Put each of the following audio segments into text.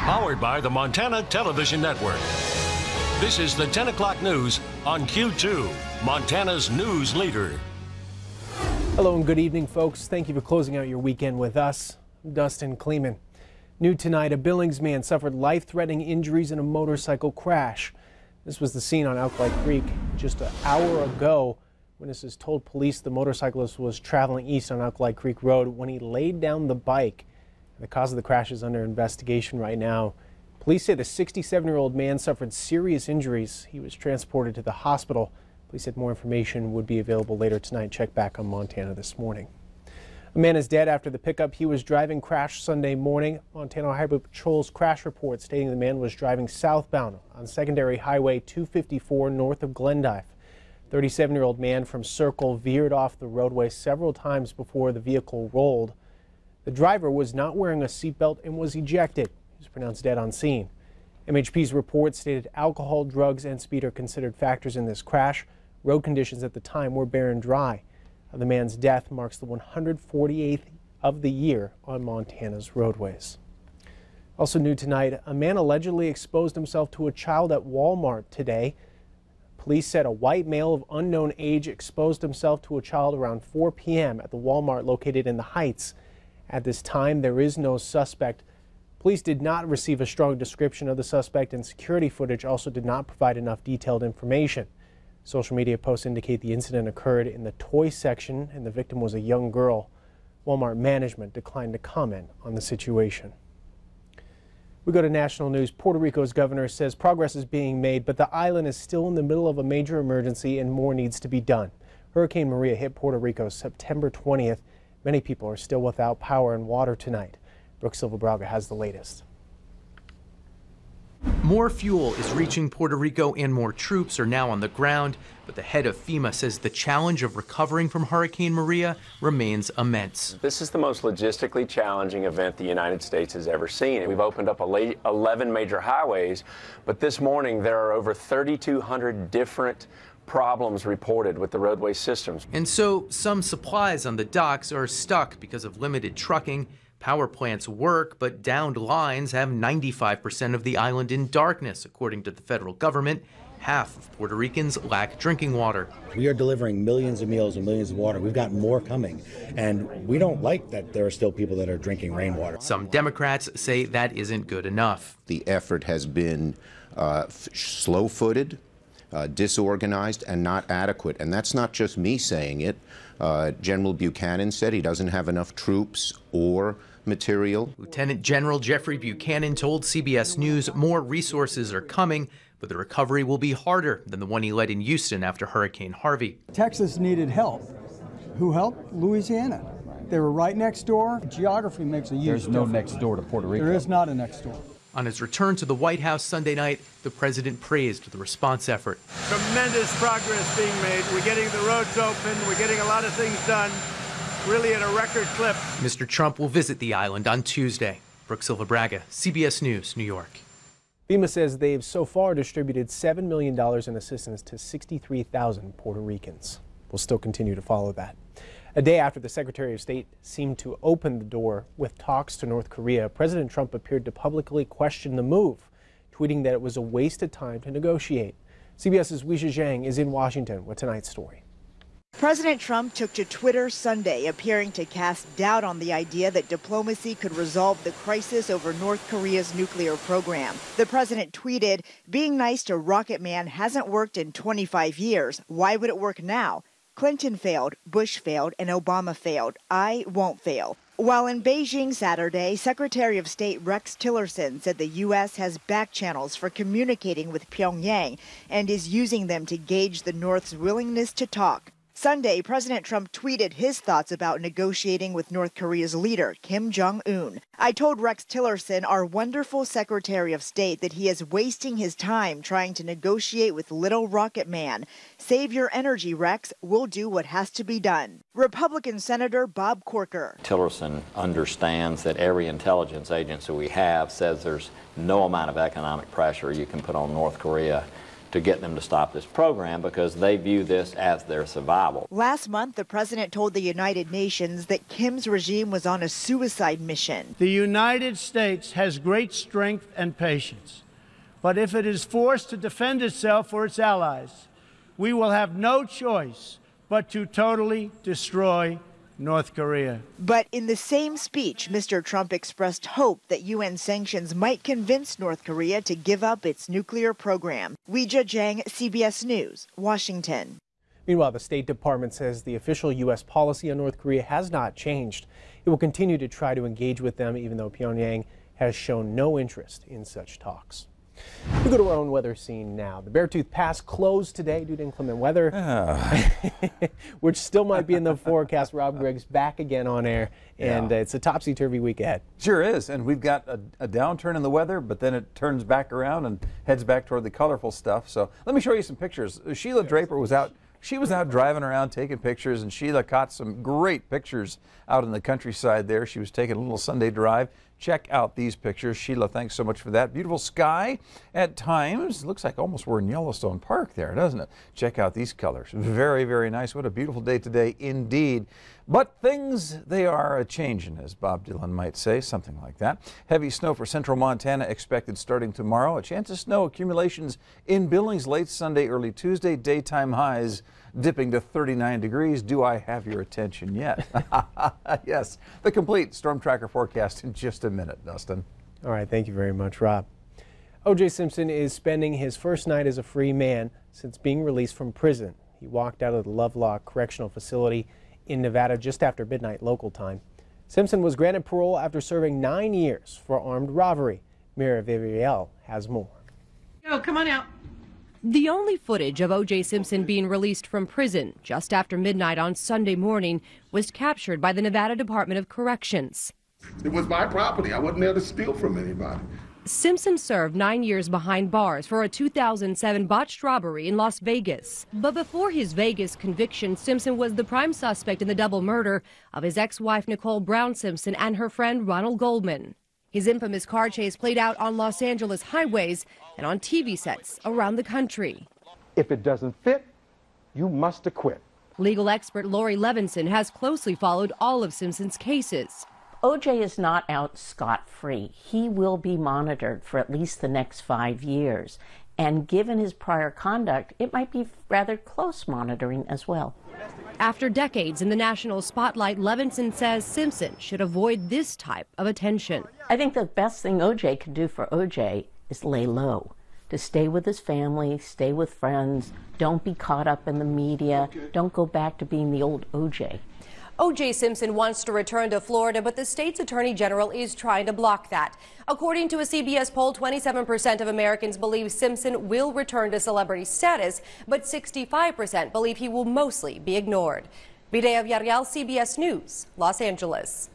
Powered by the Montana Television Network. This is the 10 o'clock news on Q2, Montana's news leader. Hello and good evening, folks. Thank you for closing out your weekend with us. I'm Dustin Klemann. New tonight, a Billings man suffered life-threatening injuries in a motorcycle crash. This was the scene on Alkali Creek just an hour ago. Witnesses told police the motorcyclist was traveling east on Alkali Creek Road when he laid down the bike. The cause of the crash is under investigation right now. Police say the 67-year-old man suffered serious injuries. He was transported to the hospital. Police said more information would be available later tonight. Check back on Montana this morning. A man is dead after the pickup he was driving crashed Sunday morning. Montana Highway Patrol's crash report stating the man was driving southbound on secondary highway 254 north of Glendive. 37-year-old man from Circle veered off the roadway several times before the vehicle rolled. The driver was not wearing a seatbelt and was ejected. He was pronounced dead on scene. MHP's report stated alcohol, drugs, and speed are considered factors in this crash. Road conditions at the time were bare and dry. The man's death marks the 148th of the year on Montana's roadways. Also new tonight, a man allegedly exposed himself to a child at Walmart today. Police said a white male of unknown age exposed himself to a child around 4 p.m. at the Walmart located in the Heights. At this time, there is no suspect. Police did not receive a strong description of the suspect, and security footage also did not provide enough detailed information. Social media posts indicate the incident occurred in the toy section and the victim was a young girl. Walmart management declined to comment on the situation. We go to national news. Puerto Rico's governor says progress is being made, but the island is still in the middle of a major emergency and more needs to be done. Hurricane Maria hit Puerto Rico September 20th. Many people are still without power and water tonight. Brooke Silva-Braga has the latest. More fuel is reaching Puerto Rico and more troops are now on the ground, but the head of FEMA says the challenge of recovering from Hurricane Maria remains immense. This is the most logistically challenging event the United States has ever seen. We've opened up 11 major highways, but this morning there are over 3,200 different problems reported with the roadway systems. And so some supplies on the docks are stuck because of limited trucking. Power plants work, but downed lines have 95% of the island in darkness, according to the federal government. Half of Puerto Ricans lack drinking water. We are delivering millions of meals and millions of water. We've got more coming, and we don't like that there are still people that are drinking rainwater. Some Democrats say that isn't good enough. The effort has been slow-footed, disorganized, and not adequate. And that's not just me saying it. General Buchanan said he doesn't have enough troops or material. Lieutenant General Jeffrey Buchanan told CBS News more resources are coming, but the recovery will be harder than the one he led in Houston after Hurricane Harvey. Texas needed help. Who helped? Louisiana. They were right next door. Geography makes a huge difference. There's no next door to Puerto Rico. There is not a next door. On his return to the White House Sunday night, the president praised the response effort. Tremendous progress being made. We're getting the roads open. We're getting a lot of things done, really at a record clip. Mr. Trump will visit the island on Tuesday. Brooke Silva-Braga, CBS News, New York. FEMA says they've so far distributed $7 million in assistance to 63,000 Puerto Ricans. We'll still continue to follow that. A day after the Secretary of State seemed to open the door with talks to North Korea, President Trump appeared to publicly question the move, tweeting that it was a waste of time to negotiate. CBS's Weisha Zhang is in Washington with tonight's story. President Trump took to Twitter Sunday, appearing to cast doubt on the idea that diplomacy could resolve the crisis over North Korea's nuclear program. The president tweeted, "Being nice to Rocket Man hasn't worked in 25 years. Why would it work now? Clinton failed, Bush failed, and Obama failed. I won't fail." While in Beijing Saturday, Secretary of State Rex Tillerson said the U.S. has back channels for communicating with Pyongyang and is using them to gauge the North's willingness to talk. Sunday, President Trump tweeted his thoughts about negotiating with North Korea's leader, Kim Jong-un. "I told Rex Tillerson, our wonderful Secretary of State, that he is wasting his time trying to negotiate with little rocket man. Save your energy, Rex. We'll do what has to be done." Republican Senator Bob Corker. Tillerson understands that every intelligence agency we have says there's no amount of economic pressure you can put on North Korea to get them to stop this program because they view this as their survival. Last month, the president told the United Nations that Kim's regime was on a suicide mission. The United States has great strength and patience, but if it is forced to defend itself or its allies, we will have no choice but to totally destroy North Korea. But in the same speech, Mr. Trump expressed hope that UN sanctions might convince North Korea to give up its nuclear program. Weijia Jiang, CBS News, Washington. Meanwhile, the State Department says the official U.S. policy on North Korea has not changed. It will continue to try to engage with them, even though Pyongyang has shown no interest in such talks. We go to our own weather scene now. The Beartooth Pass closed today due to inclement weather, which still might be in the forecast. Rob Griggs back again on air, and it's a topsy-turvy week ahead. Sure is, and we've got a downturn in the weather, but then it turns back around and heads back toward the colorful stuff. So let me show you some pictures. Sheila Draper was out. She was out driving around taking pictures, and Sheila caught some great pictures out in the countryside there. She was taking a little Sunday drive. Check out these pictures. Sheila, thanks so much for that. Beautiful sky at times. Looks like almost we're in Yellowstone Park there, doesn't it? Check out these colors. Very, very nice. What a beautiful day today indeed. But things, they are a-changin', as Bob Dylan might say, something like that. Heavy snow for central Montana expected starting tomorrow. A chance of snow accumulations in Billings late Sunday, early Tuesday. Daytime highs dipping to 39 degrees. Do I have your attention yet? Yes. The complete storm tracker forecast in just a minute, Dustin. All right. Thank you very much, Rob. O.J. Simpson is spending his first night as a free man since being released from prison. He walked out of the Lovelock Correctional Facility in Nevada just after midnight local time. Simpson was granted parole after serving 9 years for armed robbery. Mira Viviel has more. Oh, come on out. The only footage of O.J. Simpson being released from prison just after midnight on Sunday morning was captured by the Nevada Department of Corrections. It was my property. I wasn't there to steal from anybody. Simpson served 9 years behind bars for a 2007 botched robbery in Las Vegas. But before his Vegas conviction, Simpson was the prime suspect in the double murder of his ex-wife Nicole Brown Simpson and her friend Ronald Goldman. His infamous car chase played out on Los Angeles highways and on TV sets around the country. If it doesn't fit, you must acquit. Legal expert Lori Levinson has closely followed all of Simpson's cases. O.J. is not out scot-free. He will be monitored for at least the next 5 years. And given his prior conduct, it might be rather close monitoring as well. After decades in the national spotlight, Levinson says Simpson should avoid this type of attention. I think the best thing O.J. can do for O.J. is lay low, to stay with his family, stay with friends, don't be caught up in the media, don't go back to being the old O.J. O.J. Simpson wants to return to Florida, but the state's attorney general is trying to block that. According to a CBS poll, 27% of Americans believe Simpson will return to celebrity status, but 65% believe he will mostly be ignored. Mireya Villarreal, CBS News, Los Angeles.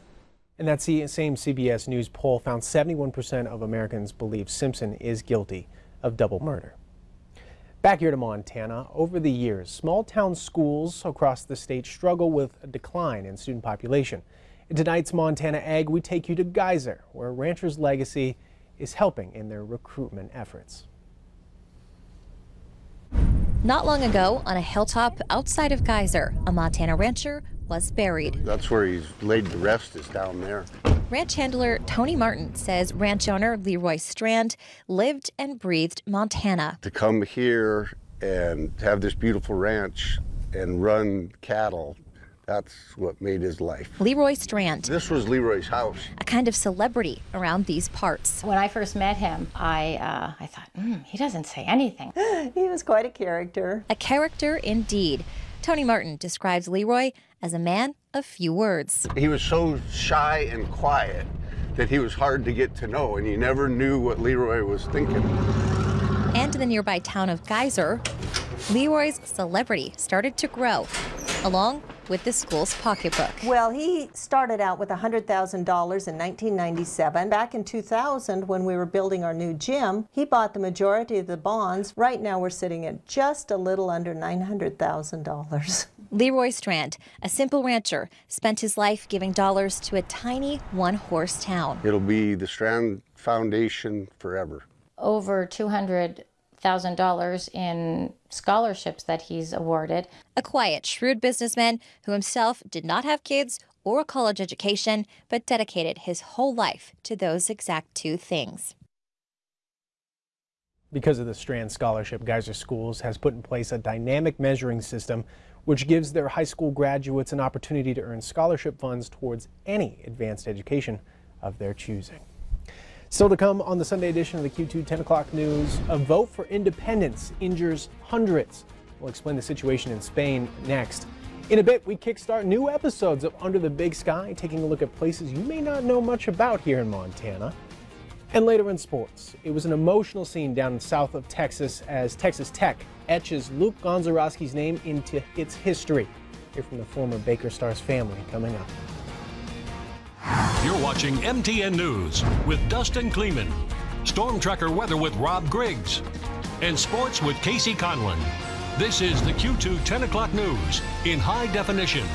And that same CBS News poll found 71% of Americans believe Simpson is guilty of double murder. Back here to Montana, over the years, small-town schools across the state struggle with a decline in student population. In tonight's Montana Ag, we take you to Geyser, where Rancher's Legacy is helping in their recruitment efforts. Not long ago, on a hilltop outside of Geyser, a Montana rancher was buried. That's where he's laid to rest, is down there. Ranch handler Tony Martin says ranch owner Leroy Strand lived and breathed Montana. To come here and have this beautiful ranch and run cattle, that's what made his life. Leroy Strand. This was Leroy's house. A kind of celebrity around these parts. When I first met him, I thought, he doesn't say anything. He was quite a character. A character indeed. Tony Martin describes Leroy as a man of few words. He was so shy and quiet that he was hard to get to know, and you never knew what Leroy was thinking. And in the nearby town of Geyser, Leroy's celebrity started to grow, along with the school's pocketbook. Well, he started out with $100,000 in 1997. Back in 2000, when we were building our new gym, he bought the majority of the bonds. Right now, we're sitting at just a little under $900,000. Leroy Strand, a simple rancher, spent his life giving dollars to a tiny one-horse town. It'll be the Strand Foundation forever. Over 200 $100,000 in scholarships that he's awarded. A quiet, shrewd businessman who himself did not have kids or a college education, but dedicated his whole life to those exact two things. Because of the Strand Scholarship, Geyser Schools has put in place a dynamic measuring system which gives their high school graduates an opportunity to earn scholarship funds towards any advanced education of their choosing. Still to come on the Sunday edition of the Q2 10 o'clock news, a vote for independence injures hundreds. We'll explain the situation in Spain next. In a bit, we kickstart new episodes of Under the Big Sky, taking a look at places you may not know much about here in Montana. And later in sports, it was an emotional scene down south of Texas as Texas Tech etches Luke Gonzarowski's name into its history. Hear from the former Baker Stars family coming up. You're watching MTN News with Dustin Klemann, Storm Tracker weather with Rob Griggs, and sports with Casey Conlon. This is the Q2 10 o'clock news in high definition.